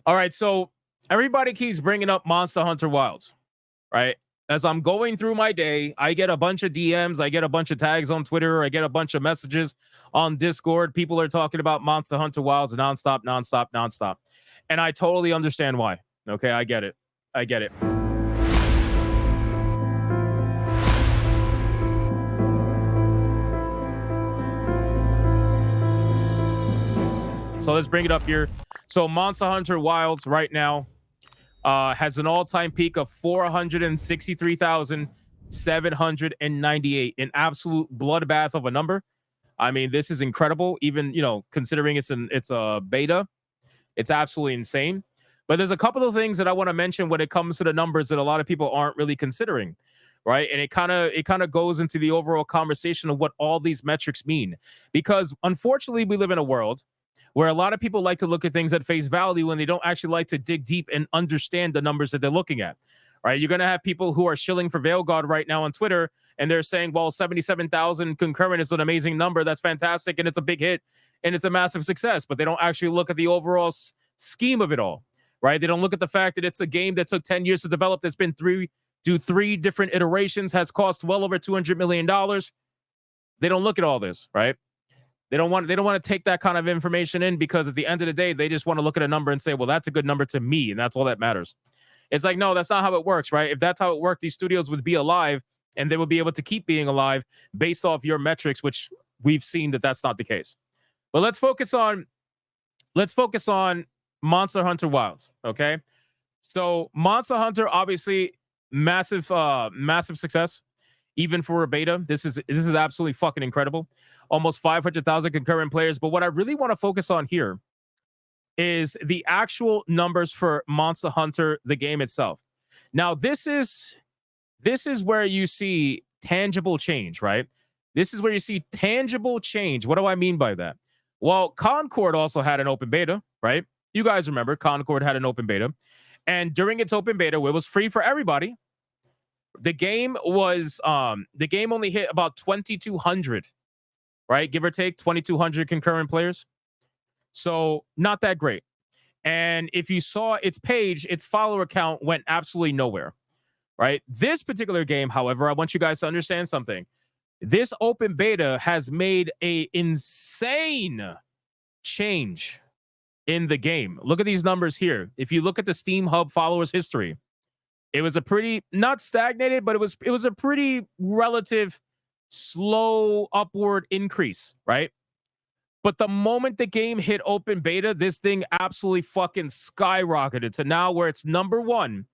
All right, so everybody keeps bringing up Monster Hunter Wilds, right? As I'm going through my day, I get a bunch of DMs, I get a bunch of tags on Twitter, I get a bunch of messages on Discord. People are talking about Monster Hunter Wilds nonstop, nonstop, nonstop. And I totally understand why. Okay, I get it. I get it. So let's bring it up here. So Monster Hunter Wilds right now has an all-time peak of 463,798, an absolute bloodbath of a number. I mean, this is incredible. Even considering it's a beta, it's absolutely insane. But there's a couple of things that I want to mention when it comes to the numbers that a lot of people aren't really considering, right? And it kind of goes into the overall conversation of what all these metrics mean, because unfortunately, we live in a world where a lot of people like to look at things at face value and they don't actually like to dig deep and understand the numbers that they're looking at. Right? You're going to have people who are shilling for Veilguard right now on Twitter, and they're saying, well, 77,000 concurrent is an amazing number. That's fantastic, and it's a big hit, and it's a massive success. But they don't actually look at the overall scheme of it all, right? They don't look at the fact that it's a game that took 10 years to develop, that's been three different iterations, has cost well over $200 million. They don't look at all this, right? They don't want to take that kind of information in, because at the end of the day, they just want to look at a number and say, well, that's a good number to me, and that's all that matters. It's like, no, that's not how it works, right? If that's how it worked, these studios would be alive, and they would be able to keep being alive based off your metrics, which we've seen that that's not the case. But let's focus on Monster Hunter Wilds, okay? So Monster Hunter, obviously, massive success, even for a beta. This is absolutely fucking incredible. Almost 500,000 concurrent players. But what I really want to focus on here is the actual numbers for Monster Hunter, the game itself. Now, this is where you see tangible change, right? This is where you see tangible change. What do I mean by that? Well, Concord also had an open beta, right? You guys remember Concord had an open beta. And during its open beta, it was free for everybody. The game only hit about 2,200, right? Give or take 2,200 concurrent players. So not that great. And if you saw its page, its follower count went absolutely nowhere, right? This particular game, however, I want you guys to understand something. This open beta has made a insane change in the game. Look at these numbers here. If you look at the Steam Hub followers history, it was a pretty, not stagnated, but it was a pretty relative slow upward increase, right? But the moment the game hit open beta, this thing absolutely fucking skyrocketed to now where it's number 1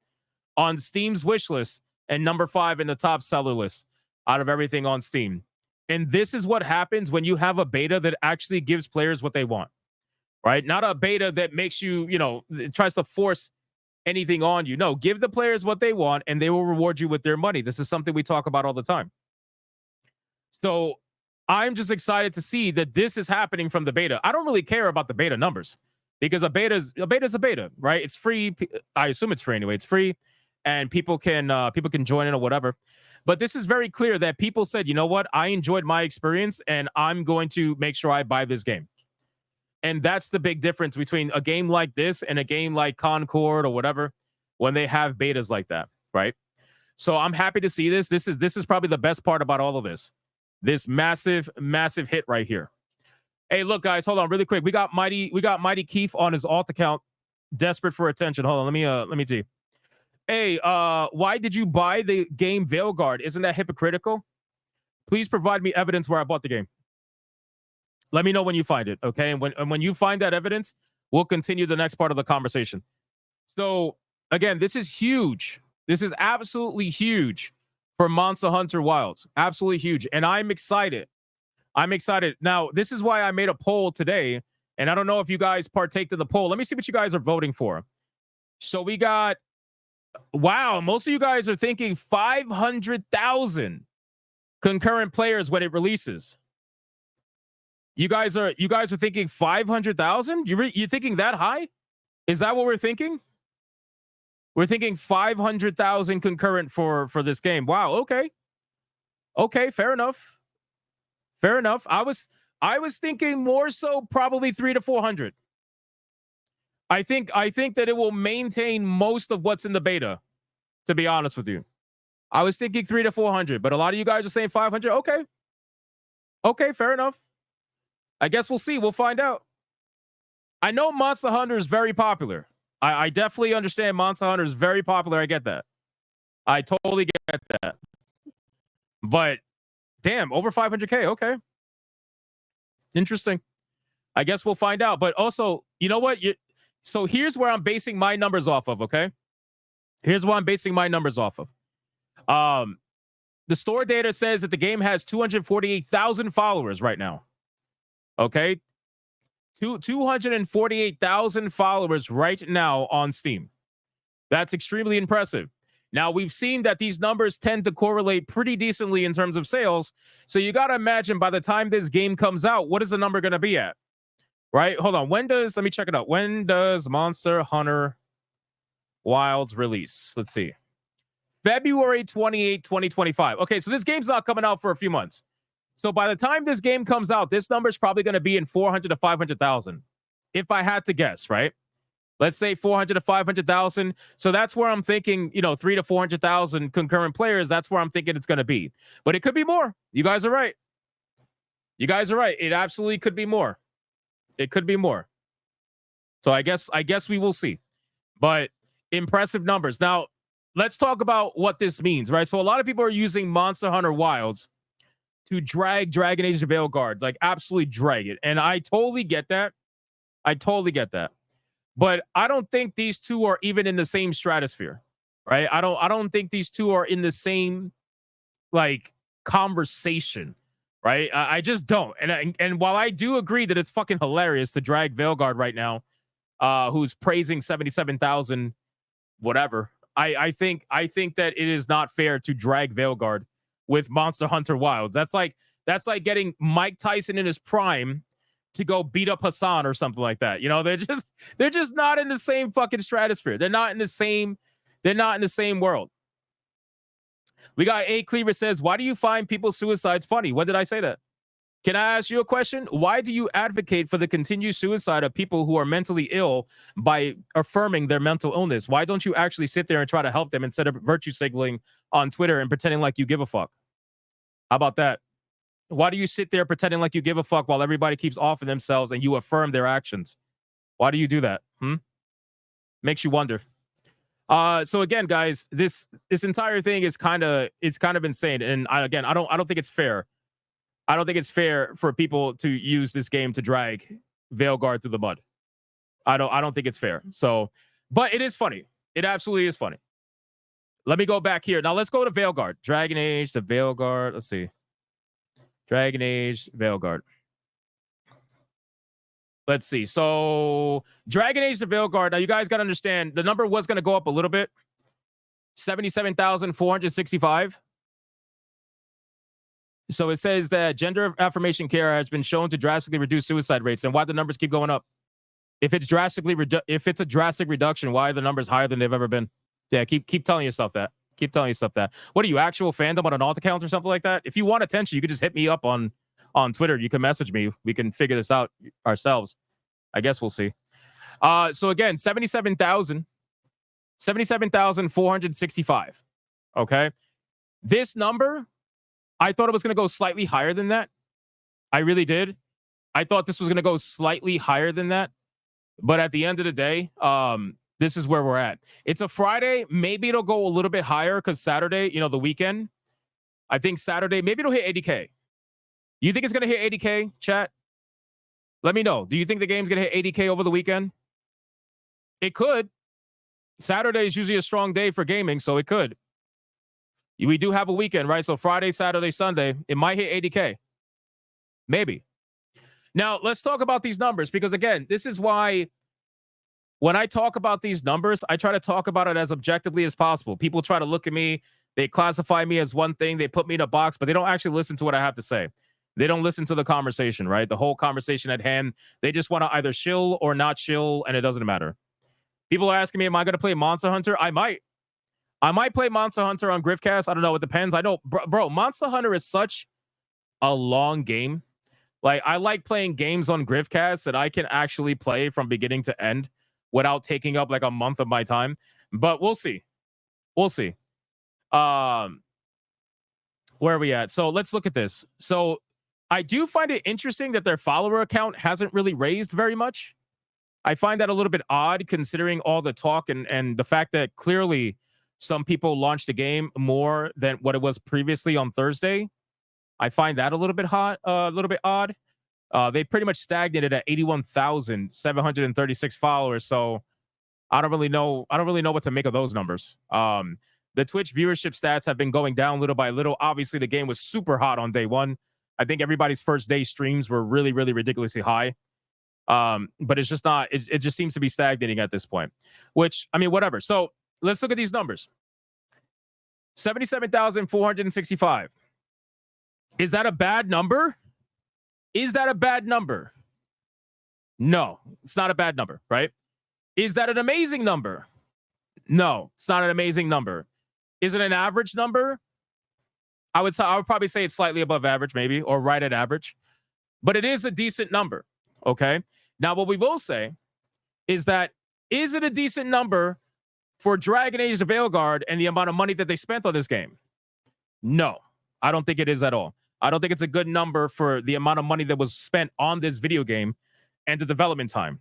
on Steam's wish list and number 5 in the top seller list out of everything on Steam. And this is what happens when you have a beta that actually gives players what they want, right? Not a beta that makes you, it tries to force anything on you. No, give the players what they want and they will reward you with their money. This is something we talk about all the time. So I'm just excited to see that this is happening from the beta. I don't really care about the beta numbers, because a beta is a beta, right? It's free. I assume it's free anyway. It's free, and people can join in or whatever. But this is very clear that people said, you know what? I enjoyed my experience, and I'm going to make sure I buy this game. And that's the big difference between a game like this and a game like Concord or whatever, when they have betas like that, right? So I'm happy to see this. This is probably the best part about all of this. This massive hit right here. Hey, look, guys, hold on really quick. We got Mighty Keith on his alt account, desperate for attention. Hold on, let me see. Hey, why did you buy the game Veilguard? Isn't that hypocritical? Please provide me evidence where I bought the game. Let me know when you find it, okay? And when you find that evidence, we'll continue the next part of the conversation. So, again, this is huge. This is absolutely huge for Monster Hunter Wilds. Absolutely huge. And I'm excited. Now, this is why I made a poll today. And I don't know if you guys partake in the poll. Let me see what you guys are voting for. So we got, wow, most of you guys are thinking 500,000 concurrent players when it releases. You guys are thinking 500,000? You thinking that high? Is that what we're thinking? We're thinking 500,000 concurrent for this game. Wow. Okay. Fair enough. I was thinking more so probably 300 to 400. I think that it will maintain most of what's in the beta, to be honest with you. I was thinking 300 to 400, but a lot of you guys are saying 500. Okay. Okay, fair enough. I guess we'll see. We'll find out. I know Monster Hunter is very popular. I definitely understand Monster Hunter is very popular. I get that. I totally get that. But damn, over 500K. Okay. Interesting. I guess we'll find out. But also, you know what? So here's where I'm basing my numbers off of, okay? Here's what I'm basing my numbers off of. The store data says that the game has 248,000 followers right now. Okay? 248,000 followers right now on Steam. That's extremely impressive. Now, we've seen that these numbers tend to correlate pretty decently in terms of sales. So you got to imagine by the time this game comes out, what is the number going to be at? Right? Hold on. Let me check it out. When does Monster Hunter Wilds release? Let's see. February 28, 2025. Okay, so this game's not coming out for a few months. So by the time this game comes out, this number is probably going to be in 400 to 500,000. If I had to guess, right? Let's say 400 to 500,000. So that's where I'm thinking, 300 to 400,000 concurrent players. That's where I'm thinking it's going to be. But it could be more. You guys are right. You guys are right. It absolutely could be more. It could be more. So I guess we will see. But impressive numbers. Now, let's talk about what this means, right? So a lot of people are using Monster Hunter Wilds to drag Dragon Age of Veilguard, like absolutely drag it. And I totally get that. But I don't think these two are even in the same stratosphere, right? I don't think these two are in the same like conversation, right? I just don't. And while I do agree that it's fucking hilarious to drag Veilguard right now, who's praising 77,000 whatever, I think that it is not fair to drag Veilguard with Monster Hunter Wilds. That's like getting Mike Tyson in his prime to go beat up Hassan or something like that. They're just not in the same fucking stratosphere. They're not in the same world. We got A Cleaver says, why do you find people's suicides funny? When did I say that? Can I ask you a question? Why do you advocate for the continued suicide of people who are mentally ill by affirming their mental illness? Why don't you actually sit there and try to help them instead of virtue signaling on Twitter and pretending like you give a fuck? How about that? Why do you sit there pretending like you give a fuck while everybody keeps offing themselves and you affirm their actions? Why do you do that? Makes you wonder. So again, guys, this entire thing is kind of insane. And I don't think it's fair. I don't think it's fair for people to use this game to drag Veilguard through the mud. I don't think it's fair. So, but it is funny. It absolutely is funny. Let me go back here. Now let's go to Veilguard. Dragon Age to Veilguard. Let's see. Dragon Age, Veilguard. Let's see. So Dragon Age to Veilguard. Now you guys got to understand the number was going to go up a little bit. 77,465. So it says that gender affirmation care has been shown to drastically reduce suicide rates. And why the numbers keep going up? If it's a drastic reduction, why are the numbers higher than they've ever been? Yeah, keep telling yourself that. Keep telling yourself that. What are you, actual fandom on an alt account or something like that? If you want attention, you could just hit me up on Twitter. You can message me. We can figure this out ourselves. I guess we'll see. So again, 77,465. Okay. This number, I thought it was going to go slightly higher than that. I really did. I thought this was going to go slightly higher than that. But at the end of the day, this is where we're at. It's a Friday. Maybe it'll go a little bit higher because Saturday, the weekend. I think Saturday, maybe it'll hit 80K. You think it's going to hit 80K, chat? Let me know. Do you think the game's going to hit 80K over the weekend? It could. Saturday is usually a strong day for gaming, so it could. We do have a weekend, right? So Friday, Saturday, Sunday, it might hit 80K. Maybe. Now, let's talk about these numbers because, again, this is why when I talk about these numbers, I try to talk about it as objectively as possible. People try to look at me. They classify me as one thing. They put me in a box, but they don't actually listen to what I have to say. They don't listen to the conversation, right? The whole conversation at hand. They just want to either shill or not shill, and it doesn't matter. People are asking me, am I going to play Monster Hunter? I might play Monster Hunter on Griffcast. I don't know. It depends. I know, bro, Monster Hunter is such a long game. Like, I like playing games on Griffcast that I can actually play from beginning to end. without taking up like a month of my time. But we'll see. We'll see. Um, where are we at? So let's look at this. So I do find it interesting that their follower account hasn't really raised very much. I find that a little bit odd considering all the talk and the fact that clearly some people launched the game more than what it was previously on Thursday. I find that a little bit a little bit odd. They pretty much stagnated at 81,736 followers. So I don't really know. I don't really know what to make of those numbers. The Twitch viewership stats have been going down little by little. Obviously, the game was super hot on day one. I think everybody's first day streams were really, really ridiculously high. But it's just not. It just seems to be stagnating at this point. Which, I mean, whatever. So let's look at these numbers. 77,465. Is that a bad number? Is that a bad number? No, it's not a bad number, right? Is that an amazing number? No, it's not an amazing number. Is it an average number? I would probably say it's slightly above average, maybe, or right at average. But it is a decent number. Okay. Now, what we will say is that is it a decent number for Dragon Age the Veilguard and the amount of money that they spent on this game? No, I don't think it is at all. I don't think it's a good number for the amount of money that was spent on this video game and the development time.